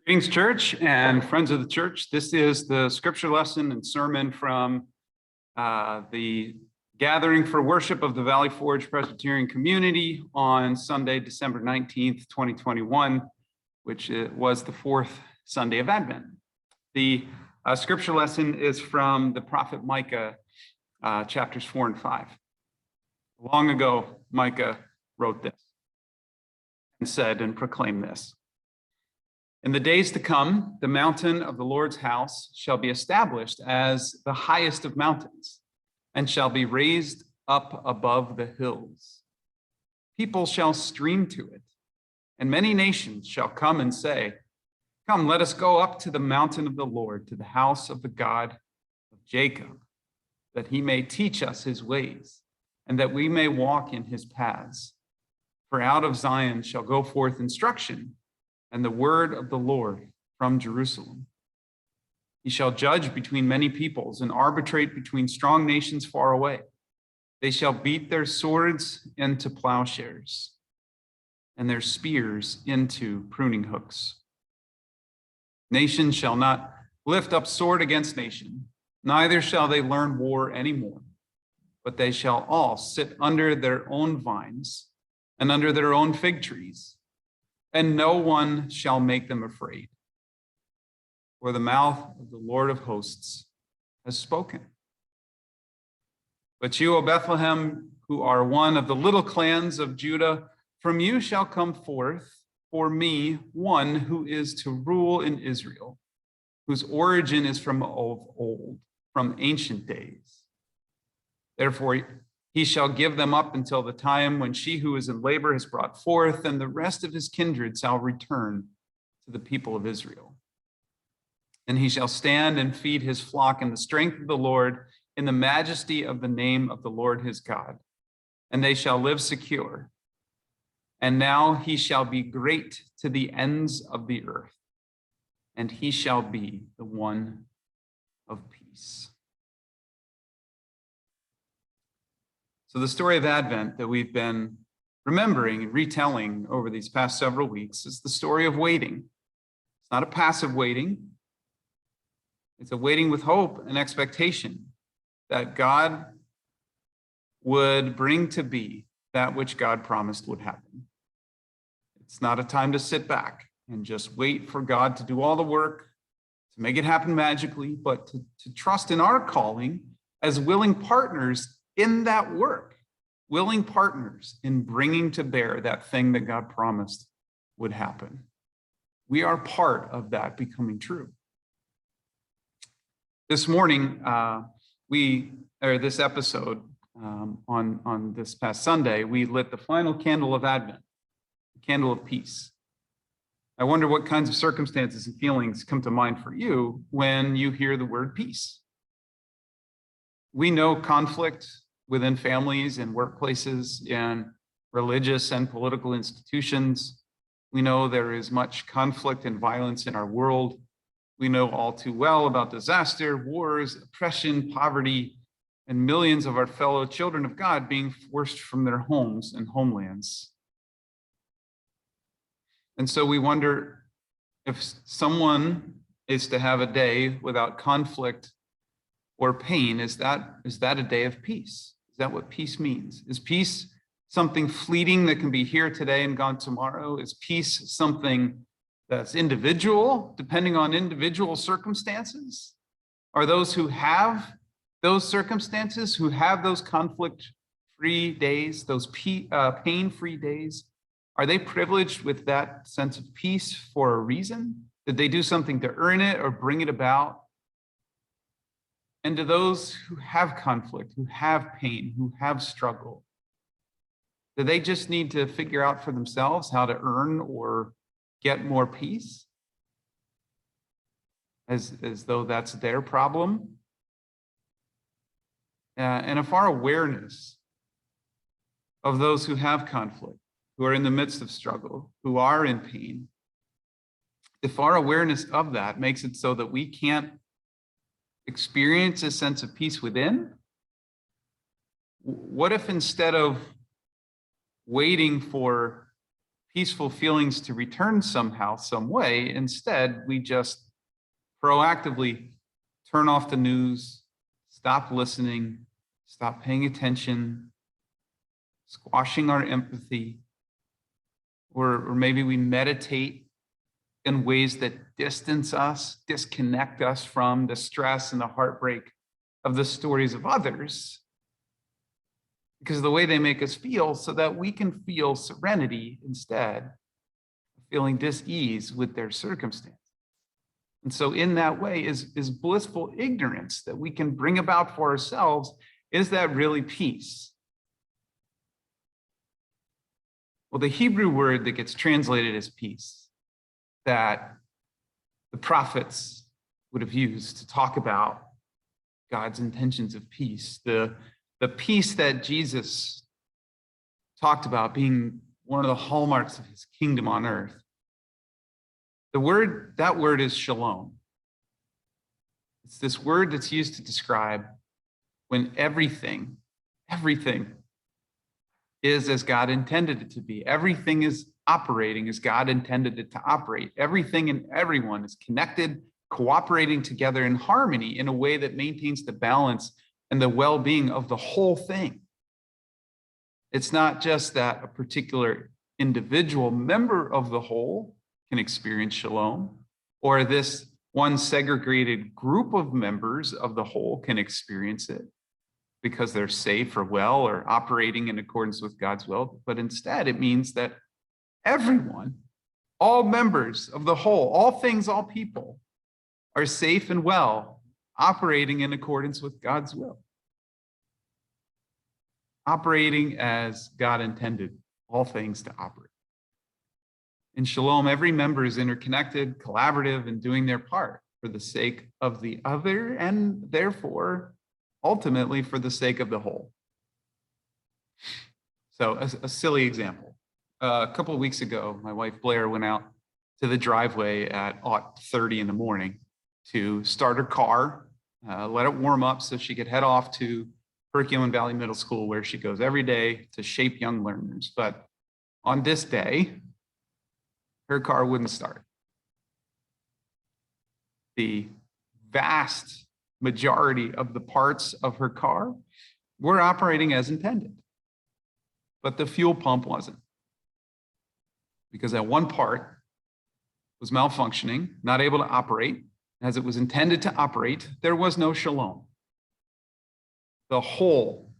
Greetings, church and friends of the church. This is the scripture lesson and sermon from the gathering for worship of the Valley Forge Presbyterian community on Sunday, December 19th, 2021, which was the fourth Sunday of Advent. The scripture lesson is from the prophet Micah, chapters 4 and 5. Long ago, Micah wrote this and said and proclaimed this. In the days to come, the mountain of the Lord's house shall be established as the highest of mountains, and shall be raised up above the hills. People shall stream to it, and many nations shall come and say, "Come, let us go up to the mountain of the Lord, to the house of the God of Jacob, that he may teach us his ways, and that we may walk in his paths. For out of Zion shall go forth instruction, and the word of the Lord from Jerusalem. He shall judge between many peoples and arbitrate between strong nations far away. They shall beat their swords into plowshares and their spears into pruning hooks. Nation shall not lift up sword against nation, neither shall they learn war anymore, but they shall all sit under their own vines and under their own fig trees, and no one shall make them afraid. For the mouth of the Lord of hosts has spoken. But you, O Bethlehem, who are one of the little clans of Judah, from you shall come forth for me one who is to rule in Israel, whose origin is from of old, from ancient days. Therefore, he shall give them up until the time when she who is in labor has brought forth, and the rest of his kindred shall return to the people of Israel. And he shall stand and feed his flock in the strength of the Lord, in the majesty of the name of the Lord his God. And they shall live secure. And now he shall be great to the ends of the earth, and he shall be the one of peace. So the story of Advent that we've been remembering and retelling over these past several weeks is the story of waiting. It's not a passive waiting. It's a waiting with hope and expectation that God would bring to be that which God promised would happen. It's not a time to sit back and just wait for God to do all the work, to make it happen magically, but to trust in our calling as willing partners in that work, willing partners in bringing to bear that thing that God promised would happen. We are part of that becoming true. This morning, this episode on this past Sunday, we lit the final candle of Advent, the candle of peace. I wonder what kinds of circumstances and feelings come to mind for you when you hear the word peace. We know conflict within families and workplaces and religious and political institutions. We know there is much conflict and violence in our world. We know all too well about disaster, wars, oppression, poverty, and millions of our fellow children of God being forced from their homes and homelands. And so we wonder if someone is to have a day without conflict or pain, is that a day of peace? Is that what peace means? Is peace something fleeting that can be here today and gone tomorrow? Is peace something that's individual, depending on individual circumstances? Are those who have those circumstances, who have those conflict-free days, those pain-free days, are they privileged with that sense of peace for a reason? Did they do something to earn it or bring it about? And to those who have conflict, who have pain, who have struggle, do they just need to figure out for themselves how to earn or get more peace? As though that's their problem? And if our awareness of those who have conflict, who are in the midst of struggle, who are in pain, if our awareness of that makes it so that we can't experience a sense of peace within, what if instead of waiting for peaceful feelings to return somehow, some way. Instead, we just proactively turn off the news, stop listening, stop paying attention, squashing our empathy, or maybe we meditate in ways that distance us, disconnect us from the stress and the heartbreak of the stories of others, because of the way they make us feel, so that we can feel serenity instead of feeling dis-ease with their circumstance. And so in that way is blissful ignorance that we can bring about for ourselves. Is that really peace? Well, the Hebrew word that gets translated as peace, that the prophets would have used to talk about God's intentions of peace, the peace that Jesus talked about being one of the hallmarks of his kingdom on earth. That word is shalom. It's this word that's used to describe when everything is as God intended it to be. Everything is operating as God intended it to operate. Everything and everyone is connected, cooperating together in harmony in a way that maintains the balance and the well-being of the whole thing. It's not just that a particular individual member of the whole can experience shalom, or this one segregated group of members of the whole can experience it because they're safe or well or operating in accordance with God's will. But instead, it means that everyone, all members of the whole, all things, all people, are safe and well, operating in accordance with God's will, operating as God intended all things to operate. In Shalom, every member is interconnected, collaborative, and doing their part for the sake of the other, and therefore, ultimately, for the sake of the whole. So a silly example. A couple of weeks ago, my wife Blair went out to the driveway at 8:30 in the morning to start her car, let it warm up so she could head off to Perkiomen Valley Middle School, where she goes every day to shape young learners. But on this day, her car wouldn't start. The vast majority of the parts of her car were operating as intended, but the fuel pump wasn't, because that one part was malfunctioning, not able to operate as it was intended to operate. There was no shalom. The whole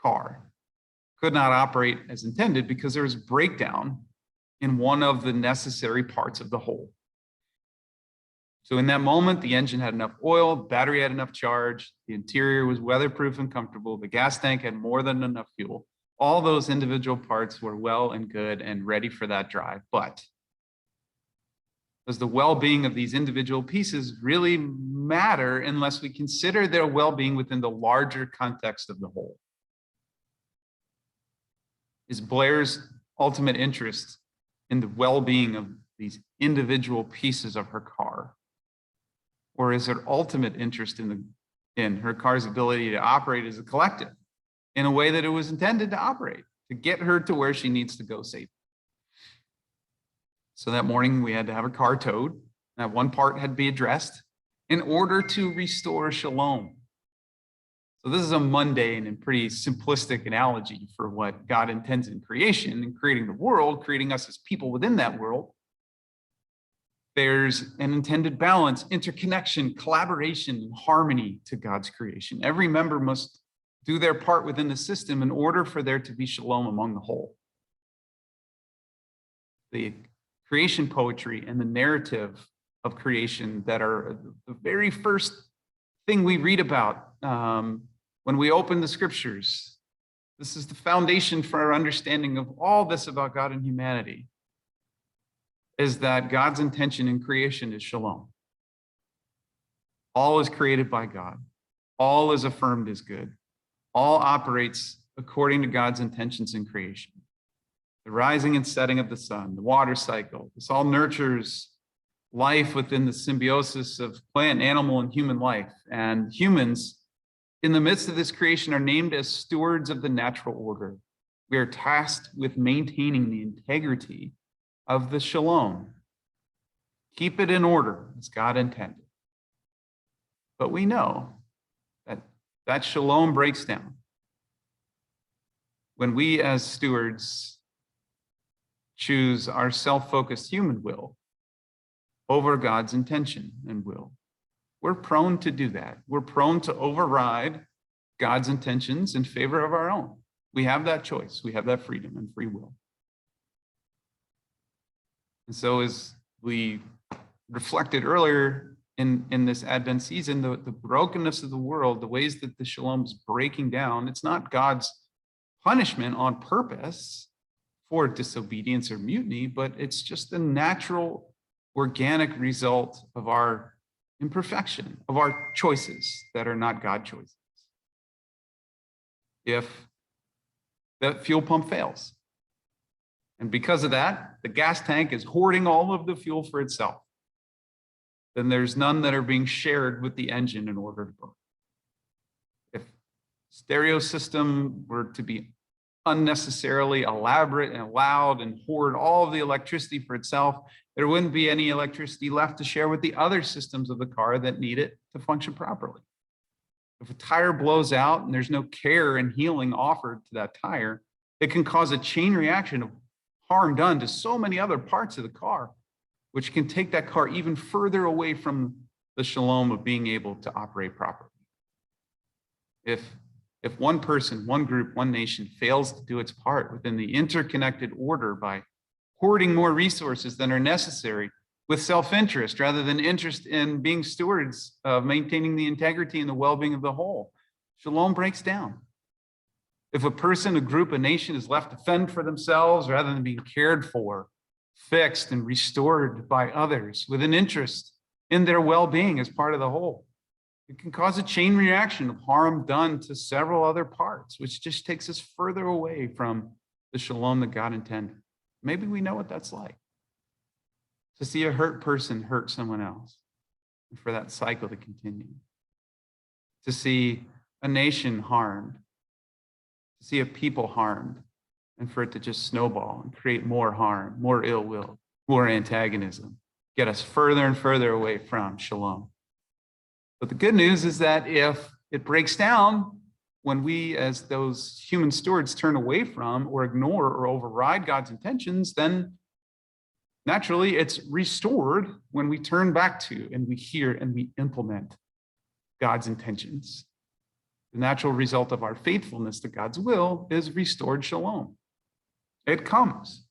car could not operate as intended because there was a breakdown in one of the necessary parts of the whole. So in that moment, the engine had enough oil, battery had enough charge, the interior was weatherproof and comfortable, the gas tank had more than enough fuel. All those individual parts were well and good and ready for that drive. But does the well-being of these individual pieces really matter unless we consider their well-being within the larger context of the whole? Is Blair's ultimate interest in the well-being of these individual pieces of her car? Or is her ultimate interest in her car's ability to operate as a collective in a way that it was intended to operate, to get her to where she needs to go safely? So that morning we had to have her car towed. That one part had to be addressed in order to restore shalom. So this is a mundane and pretty simplistic analogy for what God intends in creation, in creating the world, creating us as people within that world. There's an intended balance, interconnection, collaboration, and harmony to God's creation. Every member must do their part within the system in order for there to be shalom among the whole. The creation poetry and the narrative of creation that are the very first thing we read about when we open the scriptures. This is the foundation for our understanding of all this about God and humanity, is that God's intention in creation is shalom. All is created by God. All is affirmed as good. All operates according to God's intentions in creation. The rising and setting of the sun, the water cycle, this all nurtures life within the symbiosis of plant, animal, and human life. And humans, in the midst of this creation, are named as stewards of the natural order. We are tasked with maintaining the integrity of the shalom. Keep it in order as God intended. But we know that that shalom breaks down when we as stewards choose our self-focused human will over God's intention and will. We're prone to do that. We're prone to override God's intentions in favor of our own. We have that choice. We have that freedom and free will. And so as we reflected earlier in this Advent season, the brokenness of the world, the ways that the shalom is breaking down, it's not God's punishment on purpose for disobedience or mutiny, but it's just the natural, organic result of our imperfection, of our choices that are not God choices. If the fuel pump fails, and because of that, the gas tank is hoarding all of the fuel for itself, then there's none that are being shared with the engine in order to burn. If stereo system were to be unnecessarily elaborate and loud and hoard all of the electricity for itself, there wouldn't be any electricity left to share with the other systems of the car that need it to function properly. If a tire blows out and there's no care and healing offered to that tire, it can cause a chain reaction of harm done to so many other parts of the car, which can take that car even further away from the shalom of being able to operate properly. If one person, one group, one nation fails to do its part within the interconnected order by hoarding more resources than are necessary with self-interest rather than interest in being stewards of maintaining the integrity and the well-being of the whole, shalom breaks down. If a person, a group, a nation is left to fend for themselves rather than being cared for, fixed, and restored by others with an interest in their well-being as part of the whole, it can cause a chain reaction of harm done to several other parts, which just takes us further away from the shalom that God intended. Maybe we know what that's like, to see a hurt person hurt someone else, and for that cycle to continue. To see a nation harmed, to see a people harmed, and for it to just snowball and create more harm, more ill will, more antagonism, get us further and further away from shalom. But the good news is that if it breaks down when we as those human stewards turn away from or ignore or override God's intentions, then naturally it's restored when we turn back to and we hear and we implement God's intentions. The natural result of our faithfulness to God's will is restored shalom. It comes.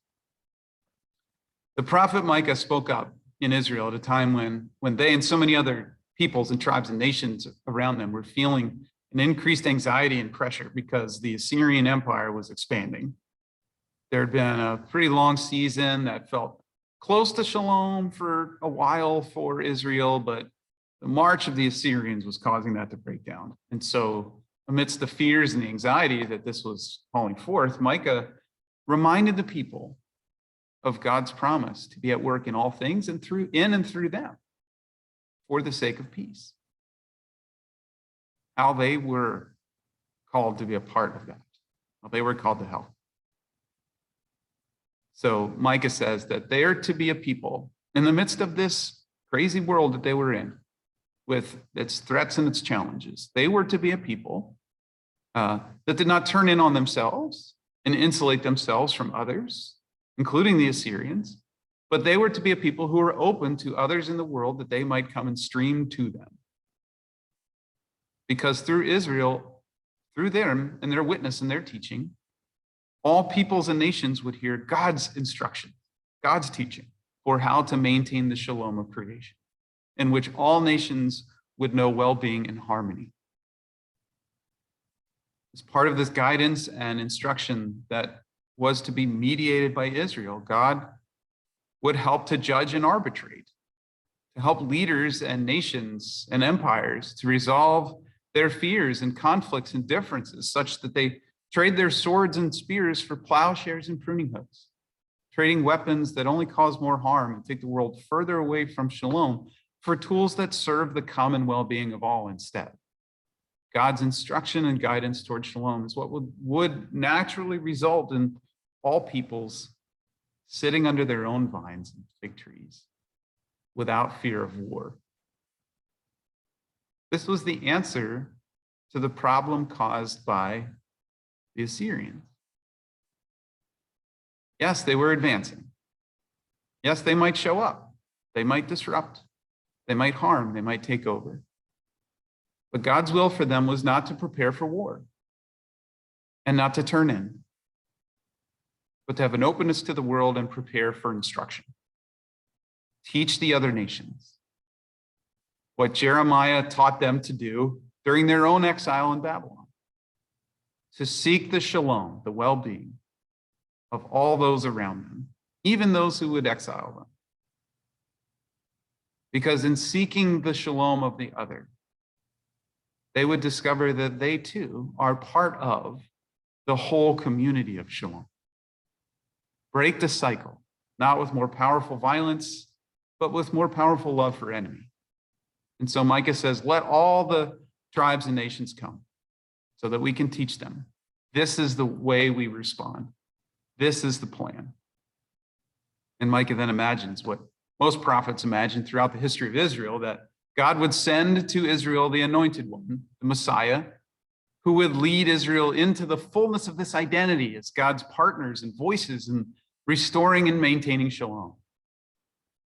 The prophet Micah spoke up in Israel at a time when they and so many other peoples and tribes and nations around them were feeling an increased anxiety and pressure because the Assyrian Empire was expanding. There had been a pretty long season that felt close to shalom for a while for Israel, but the march of the Assyrians was causing that to break down. And so amidst the fears and the anxiety that this was calling forth, Micah reminded the people of God's promise to be at work in all things and through them for the sake of peace. How they were called to be a part of that. How they were called to help. So Micah says that they are to be a people in the midst of this crazy world that they were in, with its threats and its challenges. They were to be a people that did not turn in on themselves and insulate themselves from others, including the Assyrians, but they were to be a people who were open to others in the world that they might come and stream to them. Because through Israel, through them and their witness and their teaching, all peoples and nations would hear God's instruction, God's teaching for how to maintain the shalom of creation, in which all nations would know well-being and harmony. As part of this guidance and instruction that was to be mediated by Israel, God would help to judge and arbitrate, to help leaders and nations and empires to resolve their fears and conflicts and differences such that they trade their swords and spears for plowshares and pruning hooks, trading weapons that only cause more harm and take the world further away from shalom for tools that serve the common well-being of all instead. God's instruction and guidance toward shalom is what would naturally result in all peoples sitting under their own vines and fig trees without fear of war. This was the answer to the problem caused by the Assyrians. Yes, they were advancing. Yes, they might show up. They might disrupt. They might harm. They might take over. But God's will for them was not to prepare for war and not to turn in, but to have an openness to the world and prepare for instruction. Teach the other nations what Jeremiah taught them to do during their own exile in Babylon, to seek the shalom, the well-being of all those around them, even those who would exile them. Because in seeking the shalom of the other, they would discover that they too are part of the whole community of shalom. Break the cycle, not with more powerful violence, but with more powerful love for enemy. And so Micah says, let all the tribes and nations come so that we can teach them. This is the way we respond. This is the plan. And Micah then imagines what most prophets imagine throughout the history of Israel, that God would send to Israel the anointed one, the Messiah, who would lead Israel into the fullness of this identity as God's partners and voices in restoring and maintaining shalom,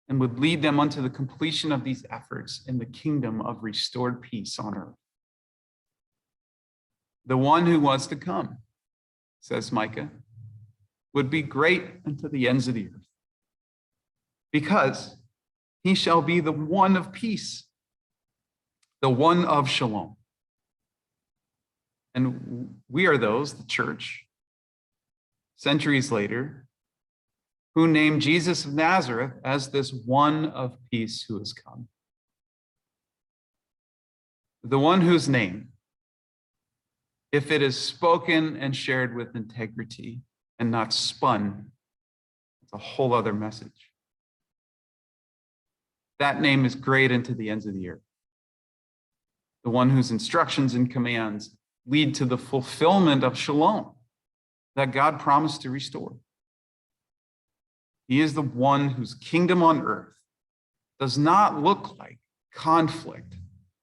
and would lead them unto the completion of these efforts in the kingdom of restored peace on earth. The one who was to come, says Micah, would be great unto the ends of the earth, because he shall be the one of peace, the one of shalom. And we are those, the church, centuries later, who named Jesus of Nazareth as this one of peace who has come. The one whose name, if it is spoken and shared with integrity and not spun, it's a whole other message. That name is great into the ends of the earth. The one whose instructions and commands lead to the fulfillment of shalom that God promised to restore. He is the one whose kingdom on earth does not look like conflict,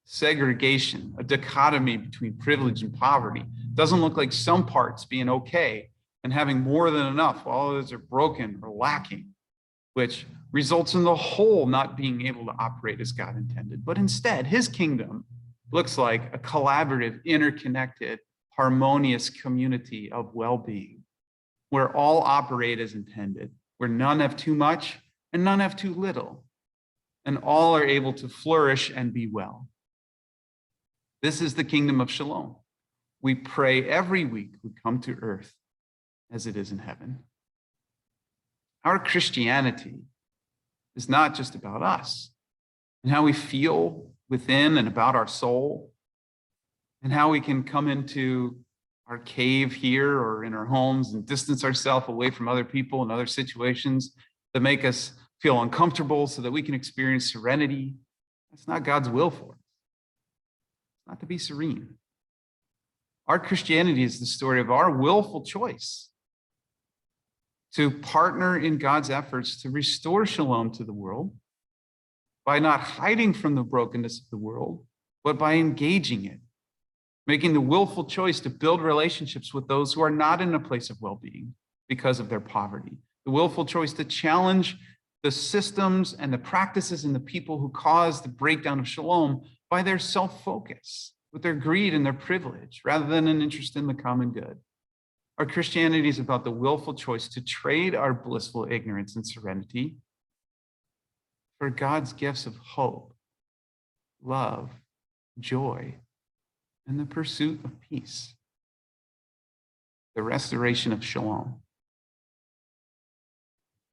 segregation, a dichotomy between privilege and poverty. It doesn't look like some parts being okay and having more than enough while others are broken or lacking, which results in the whole not being able to operate as God intended. But instead, his kingdom looks like a collaborative, interconnected, harmonious community of well-being, where all operate as intended, where none have too much and none have too little, and all are able to flourish and be well. This is the kingdom of shalom. We pray every week would come to earth as it is in heaven. Our Christianity is not just about us and how we feel within and about our soul, and how we can come into our cave here or in our homes and distance ourselves away from other people and other situations that make us feel uncomfortable so that we can experience serenity. That's not God's will for us. It's not to be serene. Our Christianity is the story of our willful choice to partner in God's efforts to restore shalom to the world by not hiding from the brokenness of the world, but by engaging it, making the willful choice to build relationships with those who are not in a place of well-being because of their poverty, the willful choice to challenge the systems and the practices and the people who cause the breakdown of shalom by their self-focus, with their greed and their privilege, rather than an interest in the common good. Our Christianity is about the willful choice to trade our blissful ignorance and serenity for God's gifts of hope, love, joy, and the pursuit of peace, the restoration of shalom.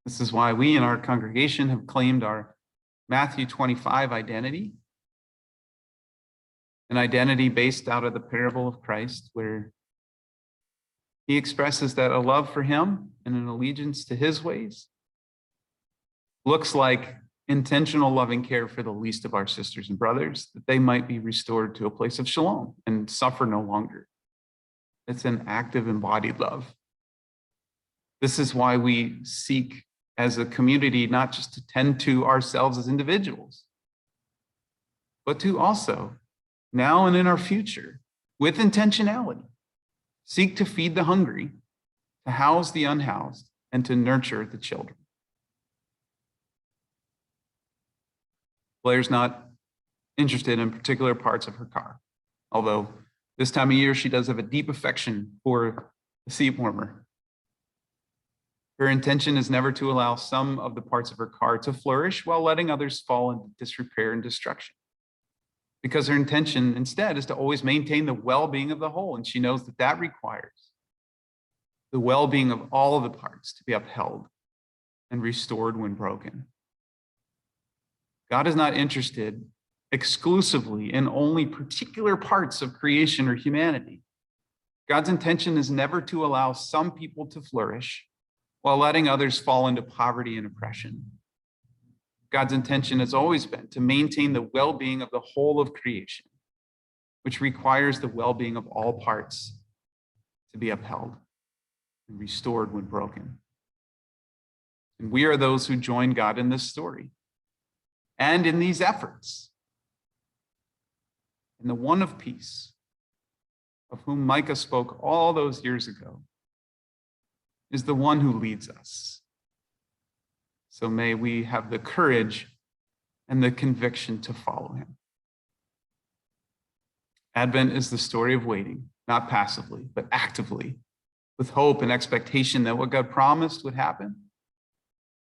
This is why we in our congregation have claimed our Matthew 25 identity, an identity based out of the parable of Christ, where he expresses that a love for him and an allegiance to his ways looks like intentional loving care for the least of our sisters and brothers, that they might be restored to a place of shalom and suffer no longer. It's an active embodied love. This is why we seek as a community, not just to tend to ourselves as individuals, but to also, now and in our future, with intentionality, seek to feed the hungry, to house the unhoused, and to nurture the children. Blair's not interested in particular parts of her car, although this time of year she does have a deep affection for the seat warmer. Her intention is never to allow some of the parts of her car to flourish while letting others fall into disrepair and destruction. Because her intention instead is to always maintain the well-being of the whole, and she knows that that requires the well-being of all of the parts to be upheld and restored when broken. God is not interested exclusively in only particular parts of creation or humanity. God's intention is never to allow some people to flourish while letting others fall into poverty and oppression. God's intention has always been to maintain the well-being of the whole of creation, which requires the well-being of all parts to be upheld and restored when broken. And we are those who join God in this story and in these efforts. And the one of peace, of whom Micah spoke all those years ago, is the one who leads us. So may we have the courage and the conviction to follow him. Advent is the story of waiting, not passively, but actively, with hope and expectation that what God promised would happen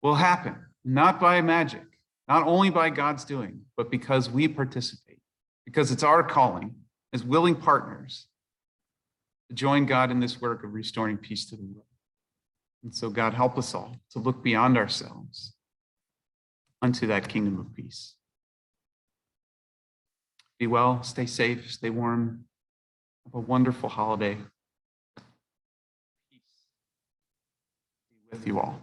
will happen, not by magic, not only by God's doing, but because we participate, because it's our calling as willing partners to join God in this work of restoring peace to the world. And so God, help us all to look beyond ourselves unto that kingdom of peace. Be well, stay safe, stay warm. Have a wonderful holiday. Peace be with you all.